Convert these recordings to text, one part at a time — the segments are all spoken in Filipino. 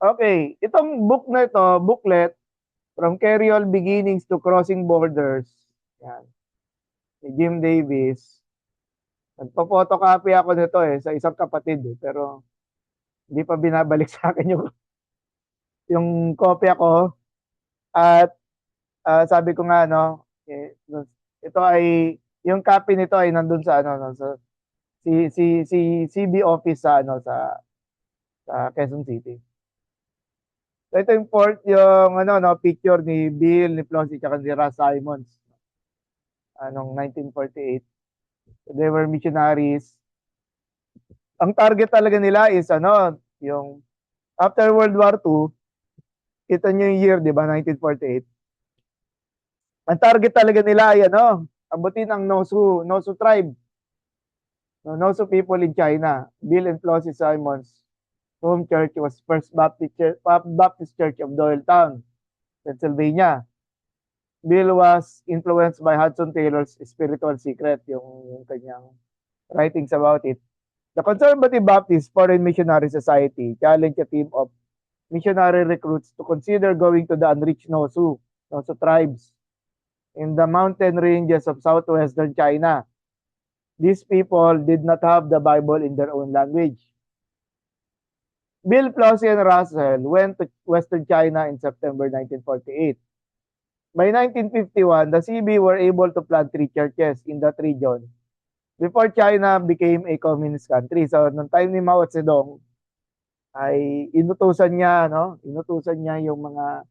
Okay, itong book na ito, booklet, From Carriol Beginnings to Crossing Borders, yan, ni Jim Davis. Nagpa-photocopy ako nito sa isang kapatid pero hindi pa binabalik sa akin yung kopya ko. At sabi ko nga, no, ito ay, yung copy nito ay nandun sa, ano, no, sa si CB office sa, ano, sa Quezon City. So ito yung ano, no, picture ni Bill, ni Flossie, tsaka ni Russ Simons. Anong 1948. So they were missionaries. Ang target talaga nila is, ano, yung after World War II, kita nyo yung year, di ba, 1948. Ang target talaga nila ay, ano, abutin ang Nosu tribe. No, Nosu people in China. Bill and Flossie Simons' home church was First Baptist Church of Doylestown, Pennsylvania. Bill was influenced by Hudson Taylor's Spiritual Secret, yung kanyang writings about it. The Conservative Baptist Foreign Missionary Society challenged a team of missionary recruits to consider going to the unreached Nosu tribes in the mountain ranges of southwestern China. These people did not have the Bible in their own language. Bill, Flossie, and Russell went to Western China in September 1948. By 1951, the CB were able to plant 3 churches in that region before China became a communist country. So, nung time ni Mao Zedong, ay inutusan niya, no? Inutusan niya yung mga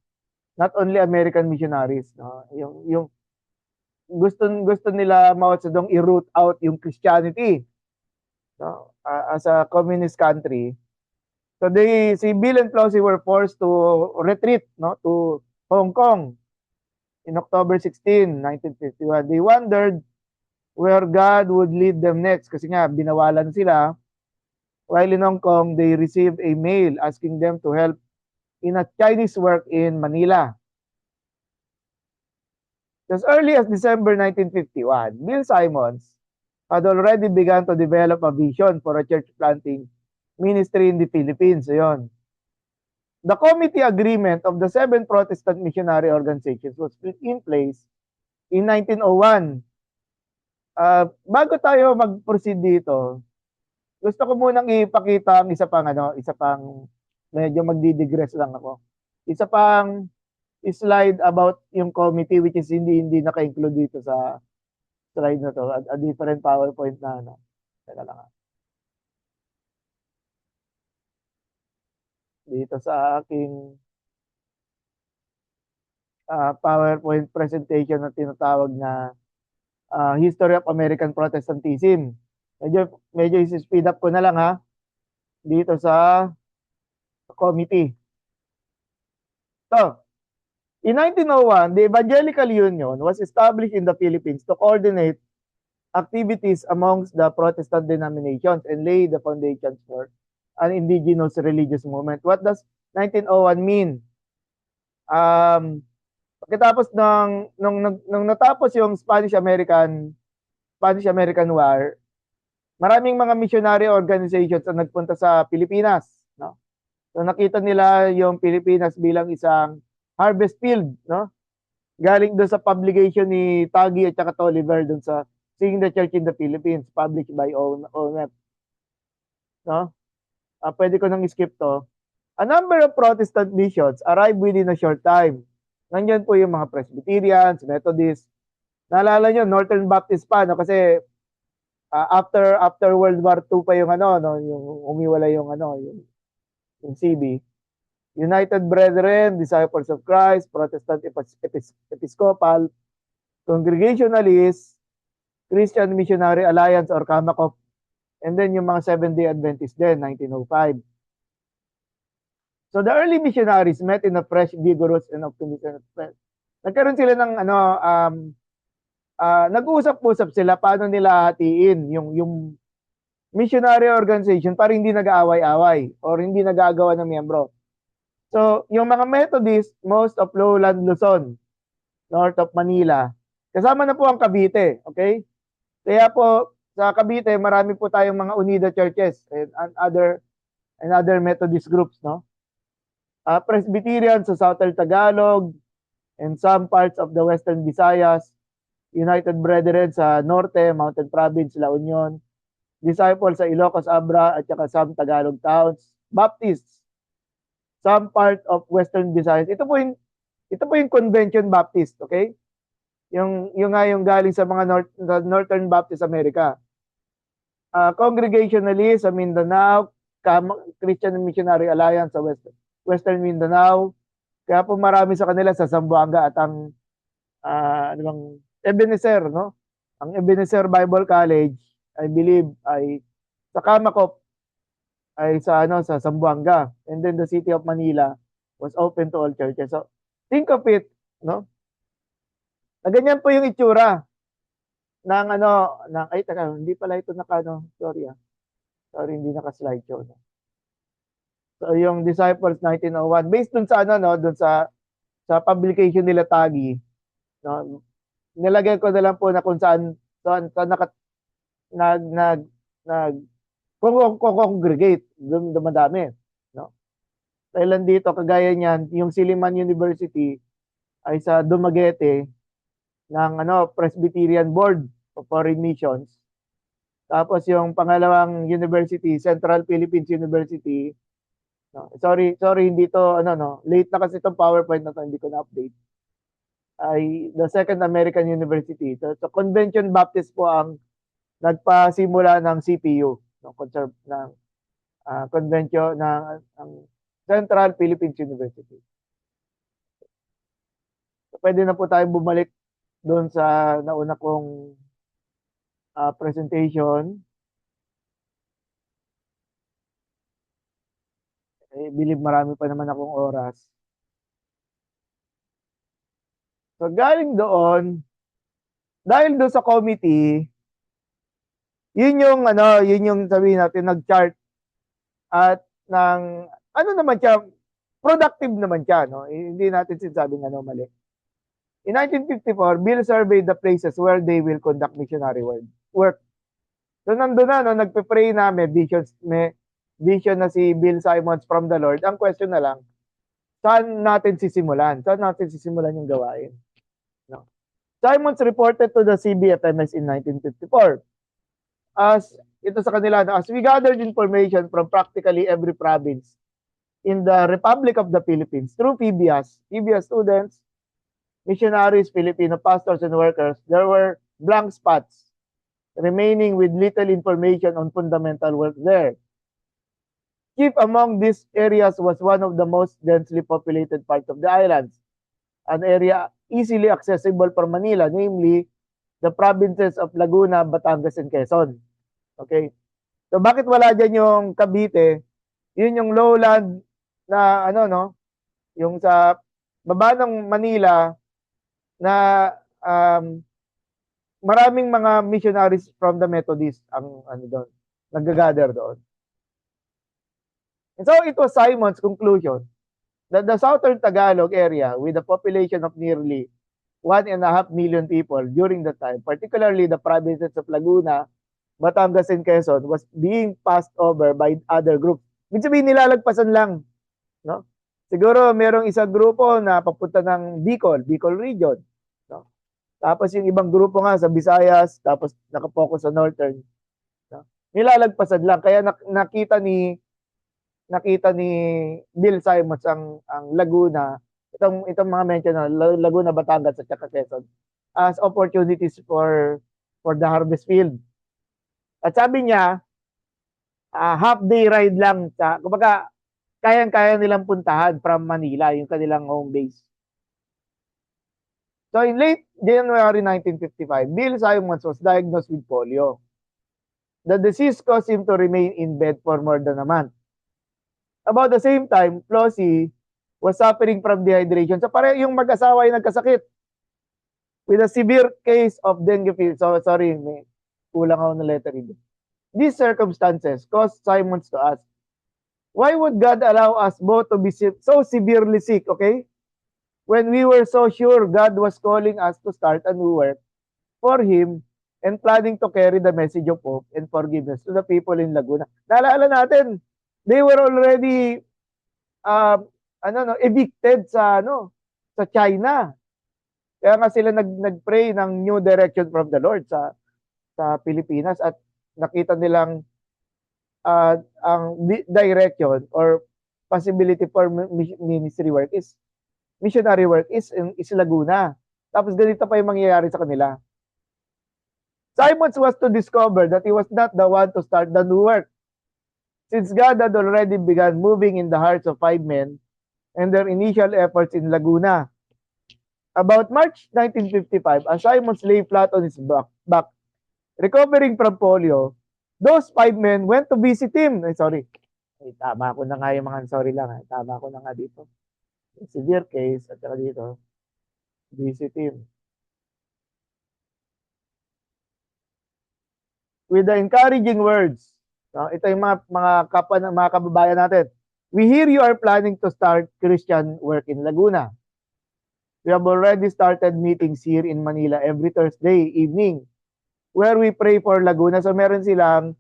not only American missionaries, no? Yung gusto nila Mao Zedong i-root out yung Christianity, no? As a communist country. So si Bill and Flossie were forced to retreat, no, to Hong Kong in October 16, 1951. They wondered where God would lead them next kasi nga binawalan sila. While in Hong Kong, they received a mail asking them to help in a Chinese work in Manila. As early as December 1951, Bill Simons had already begun to develop a vision for a church planting ministry in the Philippines. So yun. The committee agreement of the 7 Protestant missionary organizations was put in place in 1901. Bago tayo mag-proceed dito, gusto ko munang ipakita ang isa pang medyo magdidigress lang ako. Isa pang slide about yung committee which is hindi naka-include dito sa slide na to. A different PowerPoint na ano. Teka lang. Dito sa aking PowerPoint presentation na tinatawag na History of American Protestantism. Medyo isi-speed up ko na lang ha. Dito sa committee. So, in 1901, the Evangelical Union was established in the Philippines to coordinate activities amongst the Protestant denominations and lay the foundations for an indigenous religious movement. What does 1901 mean? Pagkatapos nung natapos yung Spanish-American War, maraming mga missionary organizations ang nagpunta sa Pilipinas, no? So nakita nila yung Pilipinas bilang isang harvest field, no? Galing doon sa publication ni Taguig at saka Tolliver doon sa Seeing the Church in the Philippines, published by ONEP. No? Pwede ko nang skip to. A number of Protestant missions arrived within a short time. Nandiyan po yung mga Presbyterians, Methodists. Naalala nyo, Northern Baptist pa, no? Kasi after World War II pa yung ano, no, yung umiwala yung ano, yung CB. United Brethren, Disciples of Christ, Protestant Episcopal, Congregationalists, Christian Missionary Alliance or CAMACOP, and then yung mga Seventh-day Adventists din, 1905. So the early missionaries met in a fresh, vigorous, and optimistic atmosphere. Nagkaroon sila ng nag-uusap-usap sila paano nila hatiin yung missionary organization para hindi nag-aaway-away or hindi nagagawa ng miyembro. So, yung mga Methodist, most of lowland Luzon, north of Manila, kasama na po ang Cavite, okay? Kaya po, sa Cavite, marami po tayong mga Unida churches and other Methodist groups, no? Presbyterian sa Southern Tagalog and some parts of the Western Visayas, United Brethren sa Norte, Mountain Province, La Union, Disciples sa Ilocos, Abra, at saka some Tagalog towns, Baptists, some part of Western Visayas. Ito po yung Convention Baptist, okay? Yung nga yung galing sa mga Northern Baptist America. Congregationally sa Mindanao, Christian Missionary Alliance sa Western Mindanao. Kaya po marami sa kanila sa Zamboanga at ang ano bang Ebenezer, no? Ang Ebenezer Bible College, I believe ay sa Kamakop ay sa Zamboanga. And then the city of Manila was open to all churches. So think of it, no? Na ganyan po yung itsura ng hindi pala ito sorry. Sorry, hindi naka-slideshow. No? So yung Disciples 1901 based dun sa dun sa publication nila Tagi, no? Nilagay ko na lang po na kung saan congregate, dumadami, no? Dahil dito kagaya niyan, yung Silliman University ay sa Dumaguete ng Presbyterian Board of Foreign Missions. Tapos yung pangalawang university, Central Philippines University. No, sorry hindi to late na kasi itong PowerPoint na to, hindi ko na-update. Ay the Second American University. So Convention Baptist po ang nagpasimula ng CPU, ng convention ng Central Philippines University. So, pwede na po tayo bumalik doon sa nauna kong presentation. I believe marami pa naman akong oras. So galing doon, dahil doon sa committee, yun yung sabihin natin, nag-chart at naman siya, productive naman siya, no? Hindi natin sinasabing mali. In 1954, Bill surveyed the places where they will conduct missionary work. So nandun nagpe-pray na, may vision na si Bill Simons from the Lord. Ang question na lang, saan natin sisimulan? Saan natin sisimulan yung gawain? No. Simons reported to the CBFMS in 1954. Ito sa kanila, as we gathered information from practically every province in the Republic of the Philippines through PBS students, missionaries, Filipino pastors and workers, there were blank spots remaining with little information on fundamental work there. Chief among these areas was one of the most densely populated parts of the islands, an area easily accessible from Manila, namely the provinces of Laguna, Batangas, and Quezon. Okay? So bakit wala dyan yung Cavite? Yun yung lowland na yung sa baba ng Manila na maraming mga missionaries from the Methodist ang doon, nag-gather doon. And so it was Simon's conclusion that the Southern Tagalog area with a population of nearly 1.5 million people during that time, particularly the provinces of Laguna, Batangas, and Quezon, was being passed over by other groups. Ibig sabihin, nilalagpasan lang, no? Siguro merong isang grupo na papunta ng Bicol region, no? Tapos yung ibang grupo nga sa Visayas, tapos nakapokus sa Northern, no? Nilalagpasan lang. Kaya nakita ni Bill Simons ang Laguna, itong mga mention na Laguna, Batangas at saka Quezon as opportunities for the harvest field. At sabi niya, half day ride lang kumbaga kayang-kaya nilang puntahan from Manila, yung kanilang home base. So in late January 1955, Bill Simons was diagnosed with polio. The disease caused him to remain in bed for more than a month. About the same time, Flossie was suffering from dehydration. So pareho yung mag-asawa ay nagkasakit with a severe case of dengue fever. So sorry, may kulang ako ng lettering. These circumstances caused Simons to ask, why would God allow us both to be so severely sick, okay? When we were so sure God was calling us to start a new work for Him and planning to carry the message of hope and forgiveness to the people in Laguna. Naalala natin, they were already evicted sa China. Kaya nga sila nagpray ng new direction from the Lord sa Pilipinas at nakita nilang ang direction or possibility for missionary work is Laguna. Tapos ganito pa yung mangyayari sa kanila. Simons was to discover that he was not the one to start the new work, since God had already begun moving in the hearts of 5 men and their initial efforts in Laguna. About March 1955, as Simons lay flat on his back recovering from polio, those 5 men went to visit him. Tama ko na nga yung mga, sorry lang. Tama ko na nga dito. Severe case, at saka dito, visit him. With the encouraging words, ito yung mga kababayan natin. We hear you are planning to start Christian work in Laguna. We have already started meetings here in Manila every Thursday evening where we pray for Laguna. So meron silang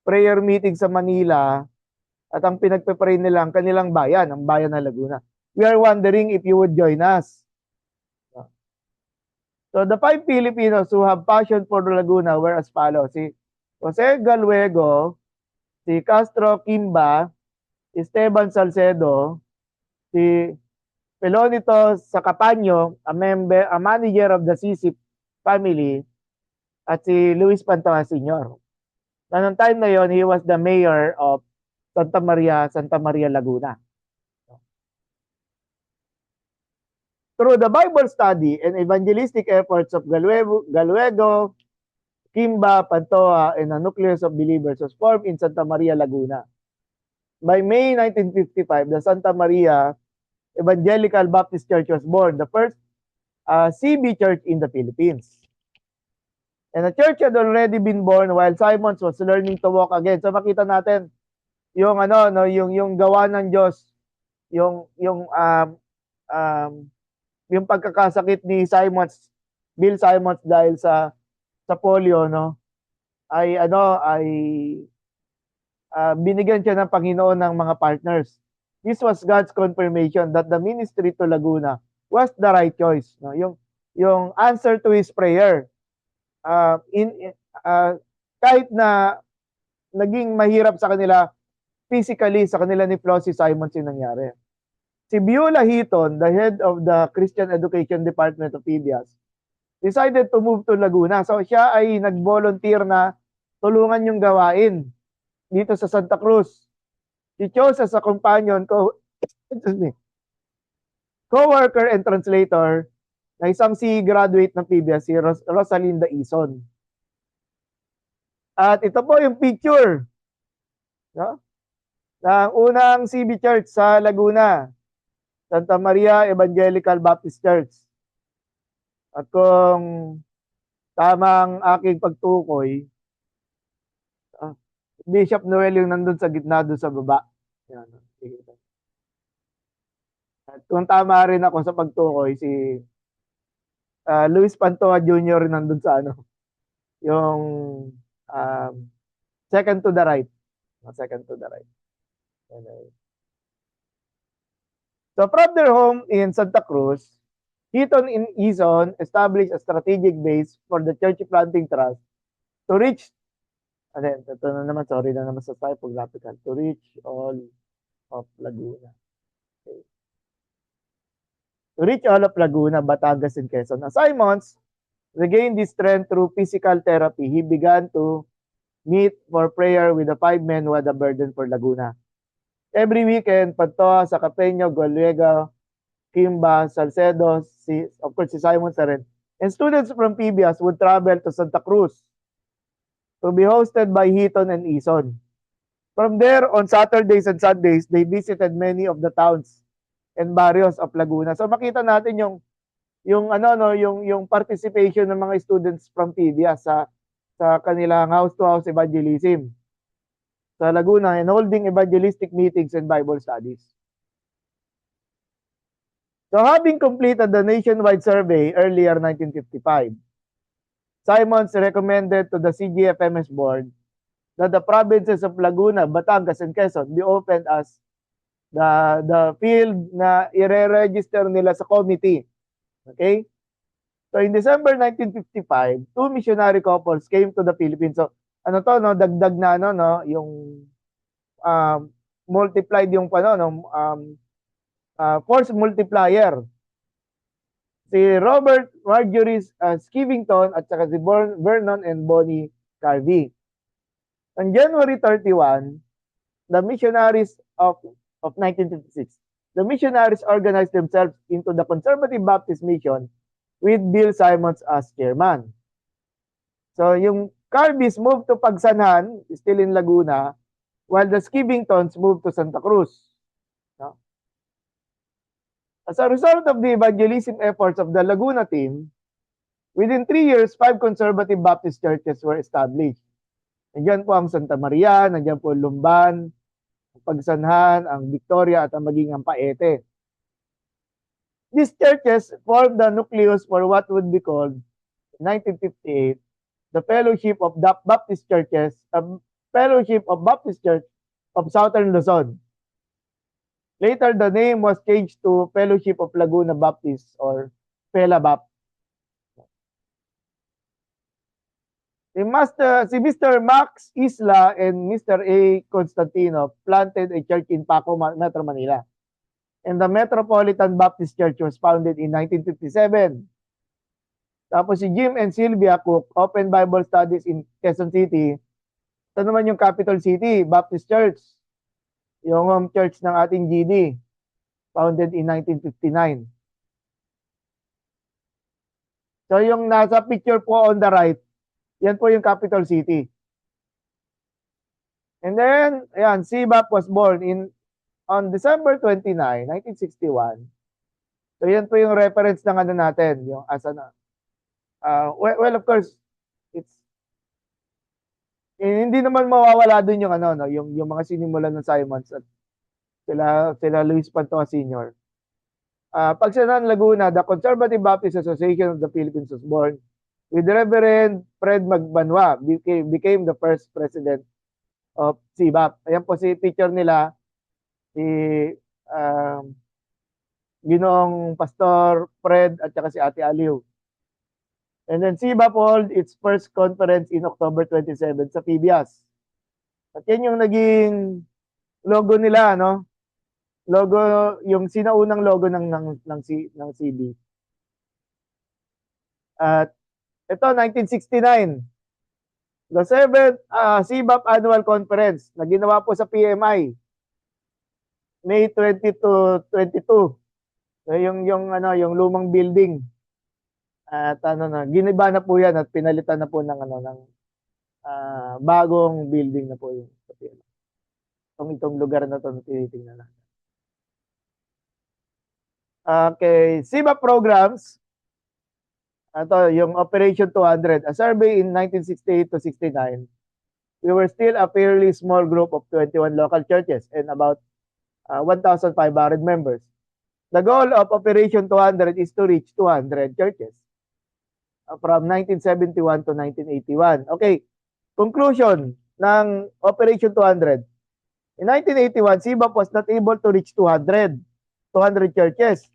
prayer meeting sa Manila at ang pinagpe-pray nila ang kanilang bayan, ang bayan ng Laguna. We are wondering if you would join us. So the 5 Filipinos who have passion for Laguna were as follows. Si Jose Galuego, si Castro Kimba, Esteban Salcedo, si Pelonito Sacapaño, a manager of the CC family, at si Luis Pantoja Sr. Noong time na yon, he was the mayor of Santa Maria, Laguna. Through the Bible study and evangelistic efforts of Galuego, Kimba, Pantoja, and a nucleus of believers was formed in Santa Maria, Laguna. By May 1955, the Santa Maria Evangelical Baptist Church was born, the first CB church in the Philippines. And the church had already been born while Simons was learning to walk again. So makita natin yung yung gawa ng Diyos, yung pagkakasakit ni Bill Simons dahil sa polio, ay binigyan siya ng Panginoon ng mga partners. This was God's confirmation that the ministry to Laguna was the right choice. Yung answer to his prayer. Kahit na naging mahirap sa kanila physically, sa kanila ni Flossie Simons yung nangyari. Si Beulah Heaton, the head of the Christian Education Department of PBS, decided to move to Laguna. So siya ay nag-volunteer na tulungan yung gawain dito sa Santa Cruz. He chose as a companion co-worker and translator na isang graduate ng PBS, si Rosalinda Ison. At ito po yung picture ng unang CB Church sa Laguna, Santa Maria Evangelical Baptist Church. At kung tamang aking pagtukoy, Bishop Noel yung nandun sa gitna, doon sa baba. Yan. At kung tama rin ako sa pagtukoy, si Luis Pantoja Jr. nandun sa yung second to the right. Second to the right. Okay. So from their home in Santa Cruz, Heaton and Ison established a strategic base for the church planting trust to reach ito na naman, sorry na naman sa typographical. To reach all of Laguna. Okay. To reach all of Laguna, Batangas, and Quezon. As Simons regained this strength through physical therapy, he began to meet for prayer with the 5 men who had a burden for Laguna. Every weekend, Pantoja, Sacapeño, Galuego, Kimba, Salcedo, of course si Simons na rin, and students from PBS would travel to Santa Cruz to be hosted by Heaton and Ison. From there, on Saturdays and Sundays, they visited many of the towns and barrios of Laguna. So makita natin yung participation ng mga students from PBS sa kanilang house-to-house evangelism sa Laguna and holding evangelistic meetings and Bible studies. So having completed the nationwide survey earlier 1955, Simons recommended to the CGFMS board that the provinces of Laguna, Batangas, and Quezon be opened as the field na ire-register nila sa committee. Okay? So in December 1955, two missionary couples came to the Philippines. So ano to, no, dagdag na ano, no, yung multiplied yung force multiplier. Si Robert Marjorie Skivington at saka si Vernon and Bonnie Carvey. On January 31, the missionaries of 1956, the missionaries organized themselves into the Conservative Baptist Mission with Bill Simons as chairman. So yung Carveys moved to Pagsanhan, still in Laguna, while the Skivingtons moved to Santa Cruz. No? As a result of the evangelism efforts of the Laguna team, within 3 years, 5 conservative Baptist churches were established. Nandiyan po ang Santa Maria, nandiyan po Lumban, ang Pagsanhan, ang Victoria, at ang maging ang Paete. These churches formed the nucleus for what would be called, in 1958, the Fellowship of Baptist Churches, Fellowship of Baptist Church of Southern Luzon. Later, the name was changed to Fellowship of Laguna Baptist or FELABAP. Si Mr. Max Isla and Mr. A. Constantino planted a church in Paco, Metro Manila. And the Metropolitan Baptist Church was founded in 1957. Tapos si Jim and Sylvia Cook opened Bible studies in Quezon City. Ito naman yung capital city, Baptist Church. Yung home church ng ating GD, founded in 1959. So yung nasa picture po on the right, yan po yung capital city. And then, ayan, CBAP was born on December 29, 1961. So yan po yung reference ng ano natin, yung asa na. Well, of course, hindi naman mawawala dun yung ano, no, yung mga sinimulan ng Simons at sila Luis Pantoja Sr. Pagsanhan, Laguna, the Conservative Baptist Association of the Philippines was born with Reverend Fred Magbanwa became the first president of CBAP. Ayan po si picture nila, si Ginoong Pastor Fred at saka si Ate Aliw. And then CBAP held its first conference in October 27 sa PBIAS. At yan yung naging logo nila, no? Logo, yung sinaunang logo ng CB. At ito, 1969. The 7th CBAP Annual Conference na ginawa po sa PMI. May 20 to 22. So yung lumang building. At giniba na po yan at pinalitan na po ng bagong building na po yung itong lugar na to na tinitingnan natin. Okay, CBAP programs. Ito, yung Operation 200. A survey in 1968 to 69. We were still a fairly small group of 21 local churches and about 1,500 members. The goal of Operation 200 is to reach 200 churches. From 1971 to 1981. Okay, conclusion ng Operation 200. In 1981, CBAP was not able to reach 200 churches.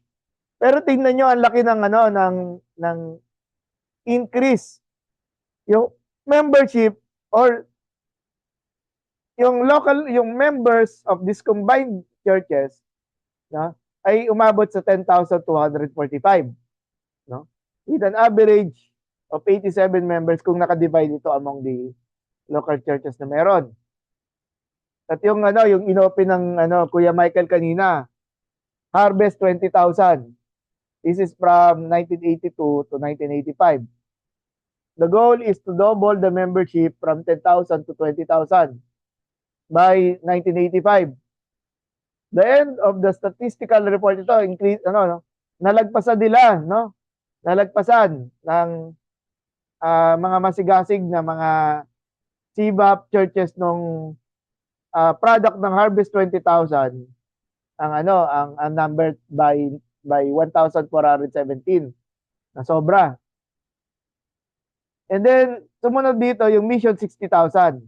Pero tingnan nyo, ang laki ng increase. Yung membership or yung members of these combined churches, no, ay umabot sa 10,245. No? With an average of 87 members kung naka-divide ito among the local churches na meron. At yung inopen ng Kuya Michael kanina, Harvest 20,000. This is from 1982 to 1985. The goal is to double the membership from 10,000 to 20,000 by 1985. The end of the statistical report ito nalagpasan nila, no? Nalagpasan ng mga masigasig na mga CBAP churches nung product ng Harvest 20,000 ang number by 1,417 na sobra. And then sumunod dito yung Mission 60,000.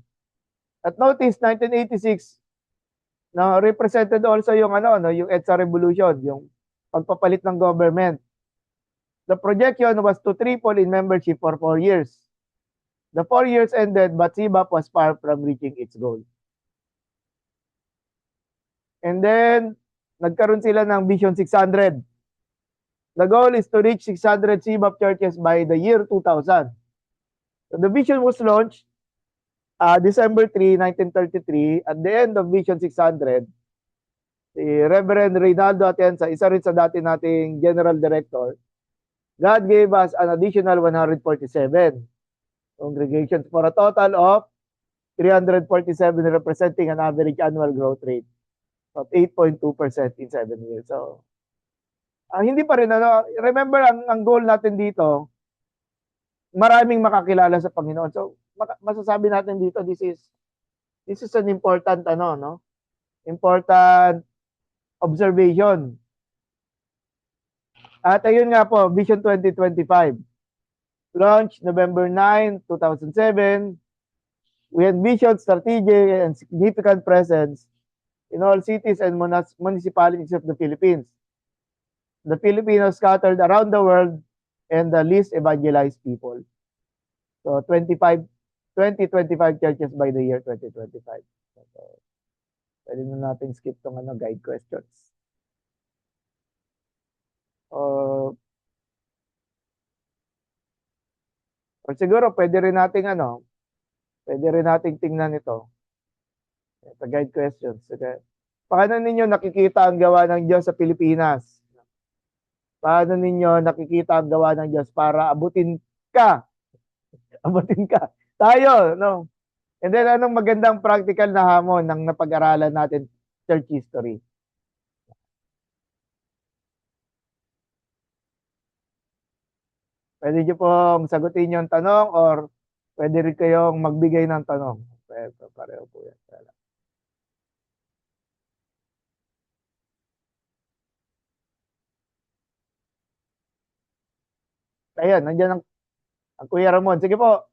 At notice 1986 No, represented also yung ano, no, yung EDSA revolution, yung pagpapalit ng government. The projection was to triple in membership for 4 years. The 4 years ended, but CBAP was far from reaching its goal. And then, nagkaroon sila ng Vision 600. The goal is to reach 600 CBAP churches by the year 2000. So the vision was launched December 3, 1933. At the end of Vision 600, si Reverend Reynaldo Atienza, isa rin sa dati nating General Director, God gave us an additional 147 congregations for a total of 347, representing an average annual growth rate of 8.2% in 7 years. So, hindi pa rin, ano, remember, ang goal natin dito, maraming makakilala sa Panginoon. So, masasabi natin dito, this is an important, ano, no? Important observation. At ayun nga po, Vision 2025. Launched November 9, 2007. We envision strategic and significant presence in all cities and municipalities of the Philippines. The Filipinos scattered around the world and the least evangelized people. So 25 churches by the year 2025. So, pwede na natin skip tong ano, guide questions. Or siguro pwede rin nating ano, pwede rin nating tingnan ito. Ito, guide questions. Okay. Paano ninyo nakikita ang gawa ng Diyos sa Pilipinas? Paano ninyo nakikita ang gawa ng Diyos para abutin ka? Abutin ka. Tayo, no? And then, anong magandang practical na hamon ng napag-aralan natin church history? Pwede nyo pong sagutin yung tanong or pwede rin kayong magbigay ng tanong. Pareho po yan. Ayan, nandiyan ang Kuya Ramon. Sige po.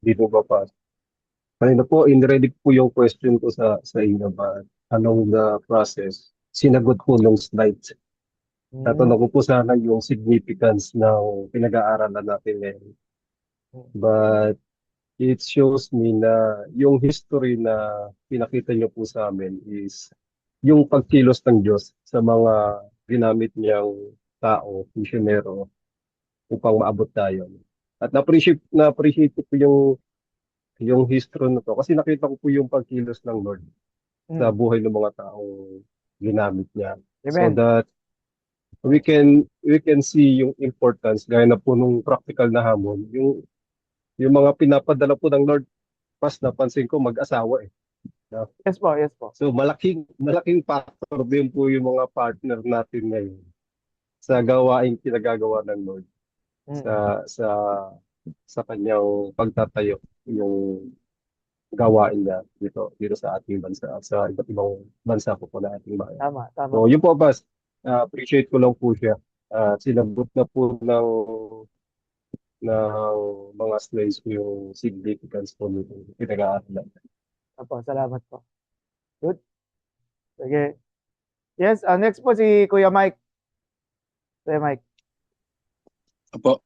Dito ba pa? Kanina po, in-ready po yung question ko sa inyo ba along the process. Sinagot po nung slides. Tatanong ko po sana yung significance ng pinag-aaralan natin ngayon. But it shows me na yung history na pinakita niyo po sa amin is yung pagkilos ng Diyos sa mga ginamit niyang tao, misyonero, upang maabot tayo. At na-appreciate ko po yung history na to kasi nakita ko po yung pagkilos ng Lord sa buhay ng mga taong ginamit niya. Amen. So that we can see yung importance gaya na po nung practical na hamon, yung mga pinapadala po ng Lord, pas napansin ko mag-asawa eh. No? Yes po, yes po. So malaking factor din po yung mga partner natin ngayon sa gawaing pinagagawa ng Lord sa kanyang pagtatayo yung gawain niya dito sa ating bansa at sa iba't ibang bansa po na ating bayan. Tama. So yun po, Bas. Appreciate ko lang po siya. Sinabot na po ng mga slides ko yung significance po nito pinag-aaralan. Opo, salamat po. Good. Sige. Yes, next po si Kuya Mike. Kuya Mike. Opo.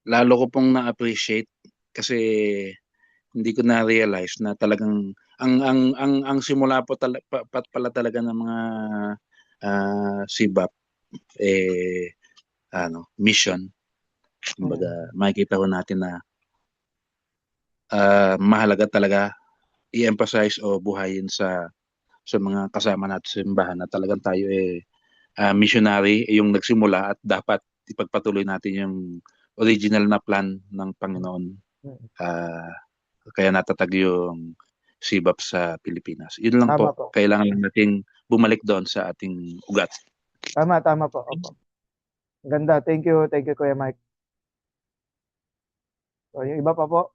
Lalo ko pong na-appreciate kasi hindi ko na-realize na talagang ang simula po pala talaga ng mga CBAP mission. Kumbaga, makikita ko natin na mahalaga talaga i-emphasize o buhayin sa mga kasama natin sa simbahan na talagang tayo missionary yung nagsimula at dapat ipagpatuloy natin yung original na plan ng Panginoon. Kaya natatag yung CBAP sa Pilipinas. Yun lang po. Kailangan natin bumalik doon sa ating ugat. Tama po. Opo. Ganda. Thank you, Kuya Mike. So, yung iba pa po.